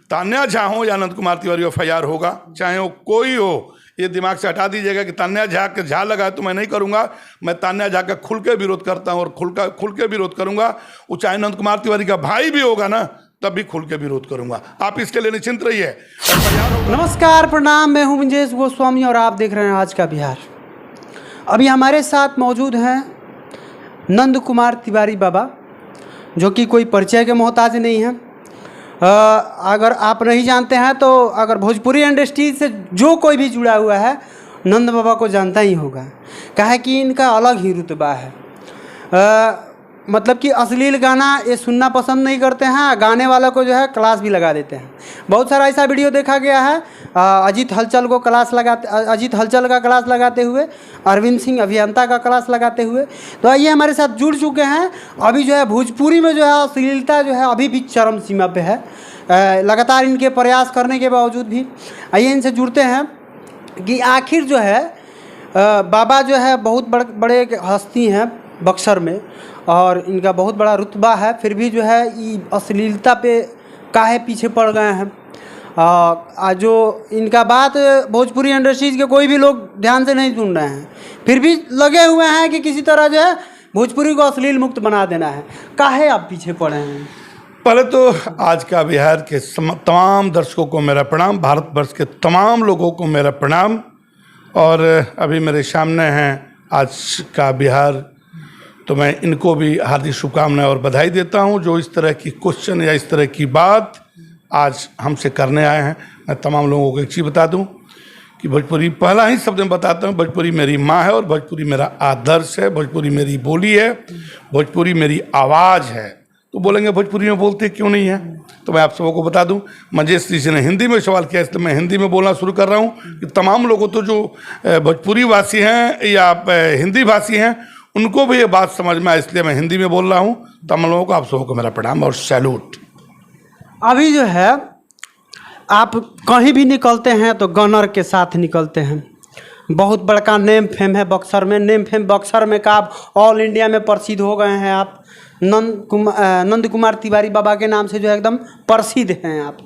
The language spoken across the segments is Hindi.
तान्या झा हो या अनंत कुमार तिवारी FIR होगा, चाहे वो कोई हो। ये दिमाग से हटा दीजिएगा कि तान्या झा के झा लगा तो मैं नहीं करूंगा। मैं तान्या झा का खुल के विरोध करता हूं और खुल के विरोध करूंगा। वो चाहे अनंत कुमार तिवारी का भाई भी होगा ना, तब भी खुल के विरोध करूंगा। आप इसके लिए निश्चिंत रहिए। नमस्कार, प्रणाम। मैं हूं मंजेश गोस्वामी और आप देख रहे हैं आज का बिहार। अभी हमारे साथ मौजूद हैं नंद कुमार तिवारी बाबा, जो कि कोई परिचय के मोहताज नहीं हैं। अगर आप नहीं जानते हैं तो अगर भोजपुरी इंडस्ट्री से जो कोई भी जुड़ा हुआ है नंद बाबा को जानता ही होगा। कहा कि इनका अलग ही रुतबा है। मतलब कि अश्लील गाना ये सुनना पसंद नहीं करते हैं, गाने वालों को जो है क्लास भी लगा देते हैं। बहुत सारा ऐसा वीडियो देखा गया है। अजीत हलचल का क्लास लगाते हुए, अरविंद सिंह अभियंता का क्लास लगाते हुए। तो ये हमारे साथ जुड़ चुके हैं। अभी जो है भोजपुरी में जो है अश्लीलता जो है अभी भी चरम सीमा पे है। लगातार इनके प्रयास करने के बावजूद भी। आइए इनसे जुड़ते हैं कि आखिर जो है बाबा जो है बहुत बड़े हस्ती हैं बक्सर में और इनका बहुत बड़ा रुतबा है, फिर भी जो है ये अश्लीलता पे काहे पीछे पड़ गए हैं। जो इनका बात भोजपुरी इंडस्ट्रीज के कोई भी लोग ध्यान से नहीं सुन रहे हैं, फिर भी लगे हुए हैं कि किसी तरह जो है भोजपुरी को अश्लील मुक्त बना देना है। काहे आप पीछे पड़े हैं? पहले तो आज का बिहार के तमाम दर्शकों को मेरा प्रणाम, भारतवर्ष के तमाम लोगों को मेरा प्रणाम। और अभी मेरे सामने हैं आज का बिहार, तो मैं इनको भी हार्दिक शुभकामनाएं और बधाई देता हूं जो इस तरह की क्वेश्चन या इस तरह की बात आज हमसे करने आए हैं। मैं तमाम लोगों को एक चीज़ बता दूं कि भोजपुरी, पहला ही शब्द में बताता हूं, भोजपुरी मेरी माँ है और भोजपुरी मेरा आदर्श है, भोजपुरी मेरी बोली है, भोजपुरी मेरी आवाज़ है। तो बोलेंगे भोजपुरी में बोलते क्यों नहीं है? तो मैं आप सबों को बता दूं, मंजेश जी ने हिंदी में सवाल किया इसलिए मैं हिंदी में बोलना शुरू कर रहा हूं कि तमाम लोगों तो जो भोजपुरी भाषी हैं या हिंदी भाषी हैं उनको भी ये बात समझ में आए, इसलिए मैं हिंदी में बोल रहा हूँ। तमाम लोगों को, आप सबों को मेरा प्रणाम और सैल्यूट। अभी जो है आप कहीं भी निकलते हैं तो गनर के साथ निकलते हैं। बहुत बड़का नेम फेम है बक्सर में। नेम फेम बक्सर में का आप ऑल इंडिया में प्रसिद्ध हो गए हैं। आप नंद कुमार तिवारी बाबा के नाम से जो है एकदम प्रसिद्ध हैं आप।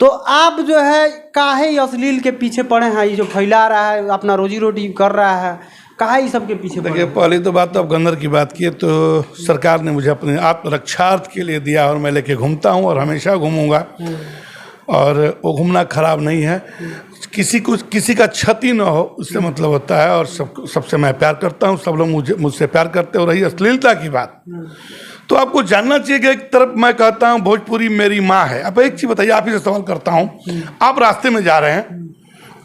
तो आप जो है काहे अश्लील के पीछे पड़े हैं? ये जो फैला रहा है, अपना रोजी रोटी कर रहा है, कहाँ ही सबके पीछे? देखिए, पहली तो बात, तो अब गन्नर की बात की तो सरकार ने मुझे अपने आत्मरक्षार्थ के लिए दिया और मैं लेके घूमता हूँ और हमेशा घूमूंगा। और वो घूमना खराब नहीं है। किसी का क्षति न हो उससे मतलब होता है। और सबसे मैं प्यार करता हूँ, सब लोग मुझसे प्यार करते हो। रही अश्लीलता की बात, तो आपको जानना चाहिए कि एक तरफ मैं कहता हूँ भोजपुरी मेरी माँ है। अब एक चीज़ बताइए, आप ही से सवाल करता हूँ। आप रास्ते में जा रहे हैं,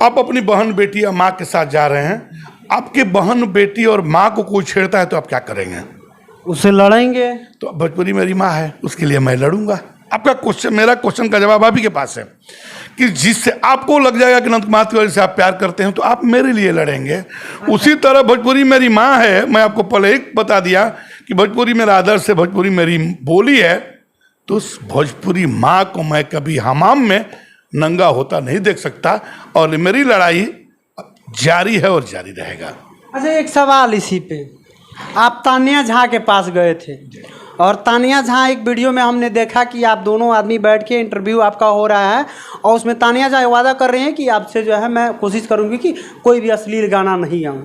आप अपनी बहन बेटी या माँ के साथ जा रहे हैं, आपके बहन बेटी और माँ को कोई छेड़ता है तो आप क्या करेंगे? उससे लड़ेंगे। तो भोजपुरी मेरी माँ है, उसके लिए मैं लड़ूंगा। आपका क्वेश्चन, मेरा क्वेश्चन का जवाब आप ही के पास है कि जिससे आपको लग जाएगा कि नंद कुमार तिवारी से आप प्यार करते हैं तो आप मेरे लिए लड़ेंगे। उसी तरह भोजपुरी मेरी माँ है, मैं आपको पहले एक बता दिया कि भोजपुरी मेरा आदर्श है, भोजपुरी मेरी बोली है। तो उस भोजपुरी माँ को मैं कभी हमाम में नंगा होता नहीं देख सकता और मेरी लड़ाई जारी है और जारी रहेगा। अच्छा, एक सवाल इसी पे। आप तान्या झा के पास गए थे और तान्या झा, एक वीडियो में हमने देखा कि आप दोनों आदमी बैठ के इंटरव्यू आपका हो रहा है और उसमें तान्या झा वादा कर रहे हैं कि आपसे जो है मैं कोशिश करूंगी कि कोई भी अश्लील गाना नहीं गाऊं।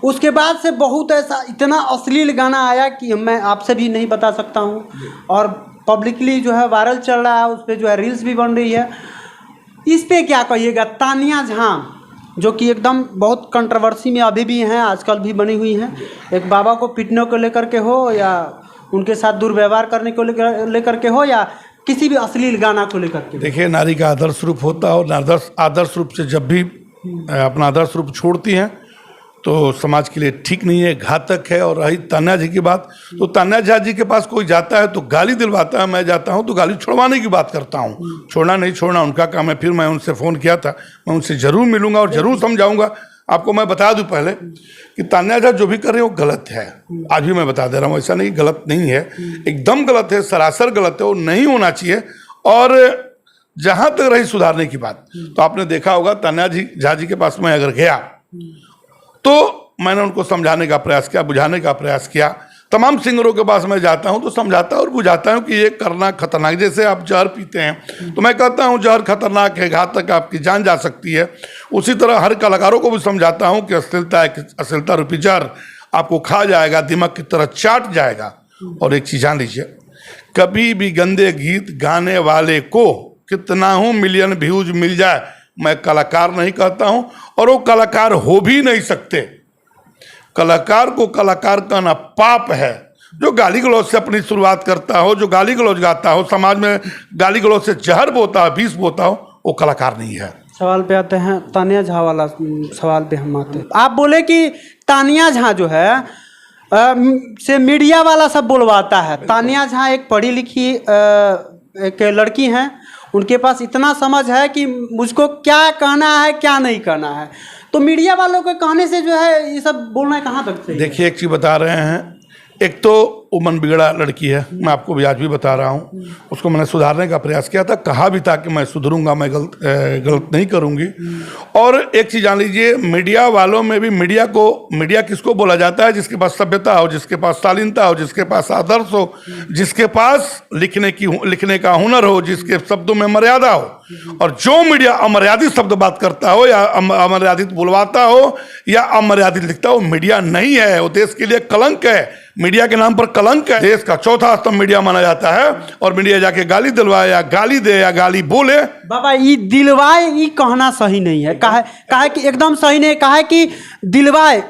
उसके बाद से बहुत ऐसा इतना अश्लील गाना आया कि मैं आपसे भी नहीं बता सकता हूँ और पब्लिकली जो है वायरल चल रहा है, उस पर जो है रील्स भी बन रही है। इस पर क्या कहिएगा? तान्या झा जो कि एकदम बहुत कंट्रोवर्सी में अभी भी हैं, आजकल भी बनी हुई हैं, एक बाबा को पीटने को लेकर के हो या उनके साथ दुर्व्यवहार करने को लेकर के हो या किसी भी अश्लील गाना को लेकर के। देखिए, नारी का आदर्श रूप होता है और आदर्श रूप से जब भी अपना आदर्श रूप छोड़ती हैं तो समाज के लिए ठीक नहीं है, घातक है। और रही तान्या जी की बात, तो तान्या झा जी के पास कोई जाता है तो गाली दिलवाता है, मैं जाता हूं तो गाली छुड़वाने की बात करता हूं। छोड़ना नहीं छोड़ना उनका काम है। फिर मैं उनसे फ़ोन किया था, मैं उनसे ज़रूर मिलूंगा और ज़रूर समझाऊंगा। आपको मैं बता दूं पहले कि तान्या झा जो भी कर रहे हैं वो गलत है। आज भी मैं बता दे रहा हूँ, ऐसा नहीं गलत नहीं है, एकदम गलत है, सरासर गलत है, वो नहीं होना चाहिए। और जहाँ तक रही सुधारने की बात, तो आपने देखा होगा तान्या झा जी के पास मैं अगर गया तो मैंने उनको समझाने का प्रयास किया, बुझाने का प्रयास किया। तमाम सिंगरों के पास मैं जाता हूं तो समझाता और बुझाता हूं कि ये करना खतरनाक, जैसे आप जहर पीते हैं तो मैं कहता हूं जहर खतरनाक है, घातक, आपकी जान जा सकती है। उसी तरह हर कलाकारों को भी समझाता हूं कि अश्लीलता रूपी जहर आपको खा जाएगा, दिमाग की तरह चाट जाएगा। और एक चीज जान लीजिए, कभी भी गंदे गीत गाने वाले को कितना हूं मिलियन व्यूज मिल जाए, मैं कलाकार नहीं कहता हूं और वो कलाकार हो भी नहीं सकते। कलाकार को कलाकार कहना पाप है। जो गाली गलौज से अपनी शुरुआत करता हो, जो गाली गलौज गाता हो, समाज में गाली गलौज से जहर बोता हो, विष बोता हो, वो कलाकार नहीं है। सवाल पे आते हैं, तानिया झा वाला सवाल पे हम आते हैं। आप बोले कि तानिया झा जो है से मीडिया वाला सब बोलवाता है। तानिया झा एक पढ़ी लिखी एक लड़की हैं, उनके पास इतना समझ है कि मुझको क्या कहना है क्या नहीं कहना है, तो मीडिया वालों के कहने से जो है ये सब बोलना कहाँ तक सही है? देखिए एक चीज़ बता रहे हैं, एक तो वो मन बिगड़ा लड़की है, मैं आपको भी आज भी बता रहा हूँ। उसको मैंने सुधारने का प्रयास किया था, कहा भी था कि मैं सुधरूंगा, मैं गलत नहीं करूँगी। और एक चीज़ जान लीजिए, मीडिया वालों में भी मीडिया किसको बोला जाता है? जिसके पास सभ्यता हो, जिसके पास शालीनता हो, जिसके पास आदर्श हो, जिसके पास लिखने का हुनर हो, जिसके शब्दों में मर्यादा हो। और जो मीडिया अमर्यादित शब्द बात करता हो या अमर्यादित बुलवाता हो या अमर्यादित लिखता हो, मीडिया नहीं है, वो देश के लिए कलंक है। मीडिया के नाम पर कलंक है। देश का चौथा स्तंभ मीडिया माना जाता है और मीडिया जाके गाली दिलवाए या गाली दे या गाली बोले, बाबा ये दिलवाए ये कहना सही नहीं है। कहा कि एकदम सही नहीं, कहा कि दिलवाए,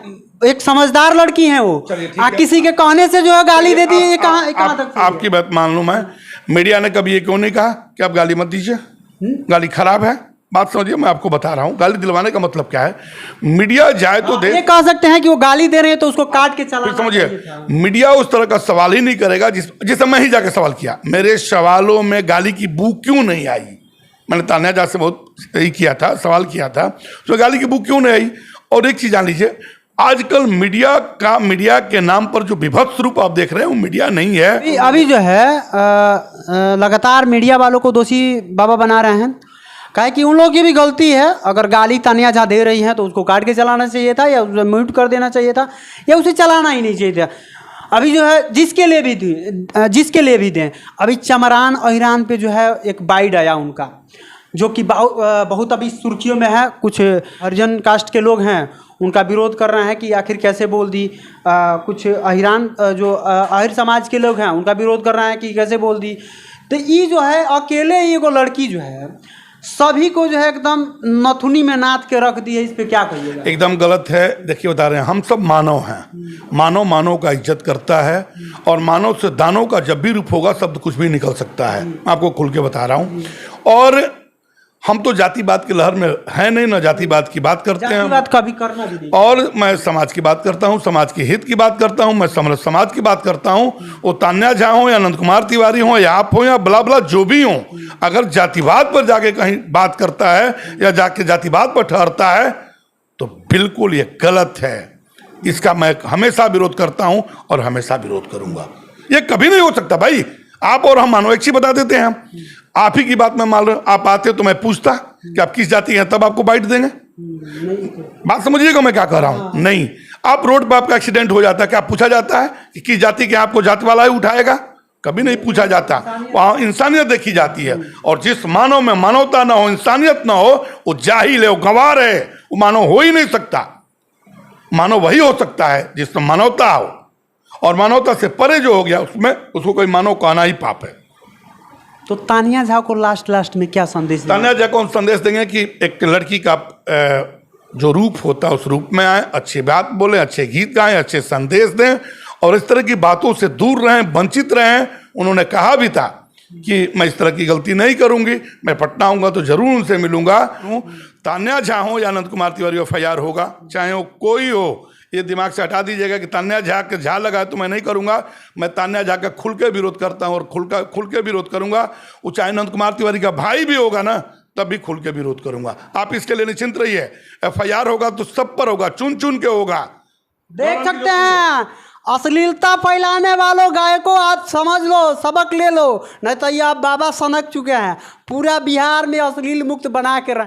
एक समझदार लड़की है वो, किसी के कहने से जो है गाली दे दी, ये कहाँ तक? आपकी बात मान लूं मैं, मीडिया ने कभी ये क्यों नहीं कहा कि आप गाली मत दीजिए, गाली खराब है? बात समझिए, मैं आपको बता रहा हूँ गाली दिलवाने का मतलब क्या है। मीडिया जाए तो दे, ये कह सकते हैं कि वो गाली दे रहे हैं तो उसको काट के चला। समझिए, मीडिया उस तरह का सवाल ही नहीं करेगा जिसे मैं ही जाके सवाल किया। मेरे सवालों में गाली की बू क्यों नहीं आई? मैंने तानिया झा से बहुत यही किया था, सवाल किया था, तो गाली की बू क्यों नहीं आई? और एक चीज जान लीजिए, आजकल मीडिया के नाम पर जो विभत्स रूप आप देख रहे हैं वो मीडिया नहीं है। अभी जो है लगातार मीडिया वालों को दोषी बाबा बना रहे हैं। कहे कि उन लोगों की भी गलती है, अगर गाली तानिया झा दे रही हैं तो उसको काट के चलाना चाहिए था या उसे म्यूट कर देना चाहिए था या उसे चलाना ही नहीं चाहिए था। अभी जो है जिसके लिए भी दें, अभी चमरान अहिरान पे जो है एक बाइट आया उनका, जो कि बहुत अभी सुर्खियों में है। कुछ हरिजन कास्ट के लोग हैं, उनका विरोध कर रहे हैं कि आखिर कैसे बोल दी। कुछ अहिरान जो आहिर समाज के लोग हैं उनका विरोध कर रहे हैं कि कैसे बोल दी। तो ये जो है अकेले ये को लड़की जो है सभी को जो है एकदम नथुनी में नाथ के रख दी है, इस पे क्या कहिएगा? एकदम गलत है। देखिए बता रहे हैं, हम सब मानव हैं, मानव का इज्जत करता है और मानव से दानव का जब भी रूप होगा शब्द कुछ भी निकल सकता है। मैं आपको खुल के बता रहा हूँ। और हम तो जातिवाद की लहर में है नहीं, ना जातिवाद की बात करते हैं, बात कभी करना भी नहीं। और मैं समाज की बात करता हूँ, समाज के हित की बात करता हूँ, मैं समाज की बात करता हूँ। वो तान्या झा हो या नंद कुमार तिवारी हो या आप हो या बला बला जो भी हो, अगर जातिवाद पर जाके कहीं बात करता है या जाके जातिवाद पर ठहरता है तो बिल्कुल ये गलत है। इसका मैं हमेशा विरोध करता हूँ और हमेशा विरोध करूंगा। ये कभी नहीं हो सकता भाई। आप और हम मानो एक चीज बता देते हैं, आप ही की बात मैं मान रहा हूं। आप आते तो मैं पूछता कि आप किस जाति हैं, तब आपको बाइट देंगे। बात समझिएगा मैं क्या कह रहा हूं? नहीं। आप रोड पर आपका एक्सीडेंट हो जाता है, क्या पूछा जाता है कि किस जाति के? आपको जाति वाला ही उठाएगा? कभी नहीं पूछा जाता। वहां इंसानियत देखी जाती है। और जिस मानव में मानवता ना हो, इंसानियत ना हो, वो जाहिल है, वो गंवार है, वो मानव हो ही नहीं सकता। मानव वही हो सकता है जिसमें मानवता हो, और मानवता से परे जो हो गया उसमें उसको कोई मानव कहना ही पाप है। तो तानिया झा को लास्ट में क्या संदेश? तानिया झा को हम संदेश देंगे कि एक लड़की का जो रूप होता है उस रूप में आए, अच्छी बात बोले, अच्छे गीत गाएं, अच्छे संदेश दें और इस तरह की बातों से दूर रहें, वंचित रहें। उन्होंने कहा भी था कि मैं इस तरह की गलती नहीं करूंगी, मैं पटना आऊंगा तो जरूर उनसे मिलूंगा। तान्या झा हो या नंद कुमार तिवारी FIR होगा, चाहे वो कोई हो। ये दिमाग से हटा दीजिएगा कि तान्या झा के झा लगा तो मैं नहीं करूंगा। मैं तान्या झा का खुल के विरोध करता हूं और खुल के विरोध करूंगा। वो चाहे नंद कुमार तिवारी का भाई भी होगा ना, तब भी खुल के विरोध करूंगा। आप इसके लिए निश्चिंत रहिए। FIR होगा तो सब पर होगा, चुन चुन के होगा। देख सकते हैं अश्लीलता फैलाने वालों गायकों, आप समझ लो, सबक ले लो, नहीं तो ये आप बाबा सनक चुके हैं। पूरा बिहार में अश्लील मुक्त बना के रहे।